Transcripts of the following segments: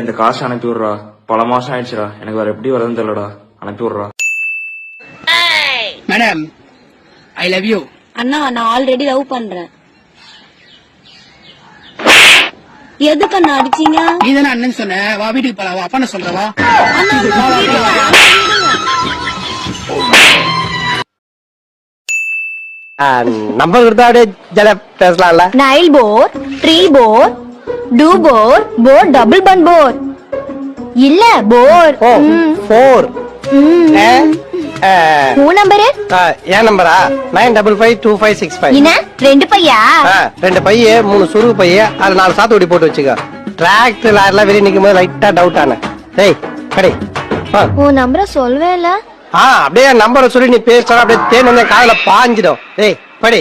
அந்த காசு அனுப்பி விடுறா. பல மாசம் ஆயிடுச்சுடா, எனக்கு வேற எப்படி வரதுன்னு தெரியலடா. அனுப்பி விடுறா. Madam I love you. அண்ணா நான் ஆல்ரெடி லவ் பண்றேன். எதுக்கு அண்ணா அடிச்சீங்க? நீ தானே அண்ணன் சொன்ன, வா வீட்டுக்கு போலாம், வா அப்பா சொல்றவா. நம்பர் கொடுத்தா அப்படியே ஜல பேசலாம்ல. நைல் போர், ட்ரீ போர், டூ போர், போர் டபுள் பன் போர். இல்ல போர். ஓ 4. உன் நம்பரு? என் நம்பரா 95525565. என்ன 2 பையா? 2 பைய 3 சுருக்கு பைய, அதுல 4 சாத்துக்குடி போட்டு வச்சுக்க. டிராக்டர் லாரிலாம் வெளியே நிக்கும் போது லைட்டா டவுட் ஆன. டேய் கடை உன் நம்பரை சொல்லவே இல்ல. அப்படியே நம்பரை சொல்லி நீ பேசுற, அப்படியே தேன் வந்து காதுல பாஞ்சிடும். டேய் படி.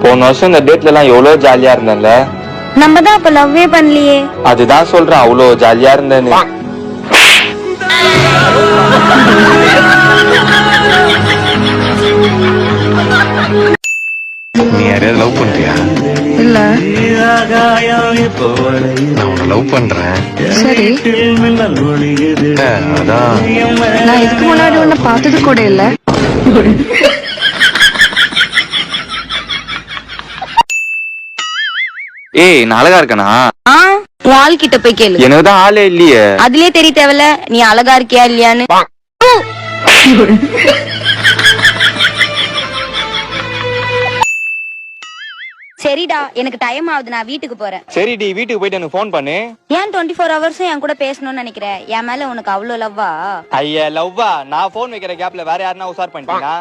போன வருஷம் இந்த டேட்ல எல்லாம் எவ்வளவு ஜாலியா இருந்தேன்ல. நம்ம தான் அப்ப லவ்வே பண்ணலையே. அதுதான் சொல்றேன், அவ்வளவு ஜாலியா இருந்தேன்னு. நீ யாரையாவது லவ் பண்றியா? இல்ல. நான் உன்னை லவ் பண்றேன். சரி. அதான் நான் இதுக்கு முன்னாடி உன்னை பார்த்தது கூட இல்ல. ஏய் நான் அழகா இருக்கனா? ஆள் கிட்ட போய் கேளு. எனக்குதான் ஆளே இல்லையே. அதுலயே தெரிய தேவையில்ல நீ அழகா இருக்கியா இல்லையான்னு. சரிடா எனக்கு டைம் ஆகுது, நான் வீட்டுக்கு போறேன். சரிடி, வீட்டுக்கு போயிட்டு எனக்கு போன் பண்ணு. ஏன் 24 ஹவர்ஸும் என் கூட பேசணும்னு நினைக்கிறேன்? என் மேல உனக்கு அவ்வளவு லவ்வா? ஐயா லவ்வா? நான் போன் வைக்கிற கேப்ல வேற யாருன்னா உசார் பண்ணிட்டீங்கன்னா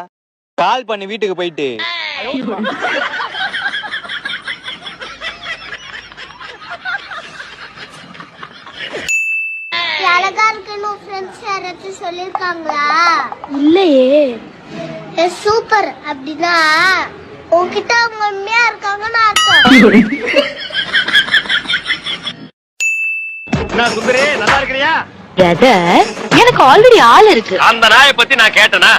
கால் பண்ணி வீட்டுக்கு போயிட்டு. அழகா இருக்குன்னு ஃப்ரெண்ட்ஸ் யாராச்சும் சொல்லிருக்காங்களா? இல்லையே. சூப்பர். அப்படின்னா உன்கிட்ட அவங்க உண்மையா இருக்காங்கன்னு அர்த்தம். நான் சுந்தரே நல்லா இருக்கறியா? பிரதர் எனக்கு ஆல்ரெடி ஆள் இருக்கு. அந்த நாயை பத்தி நான் கேட்டனா?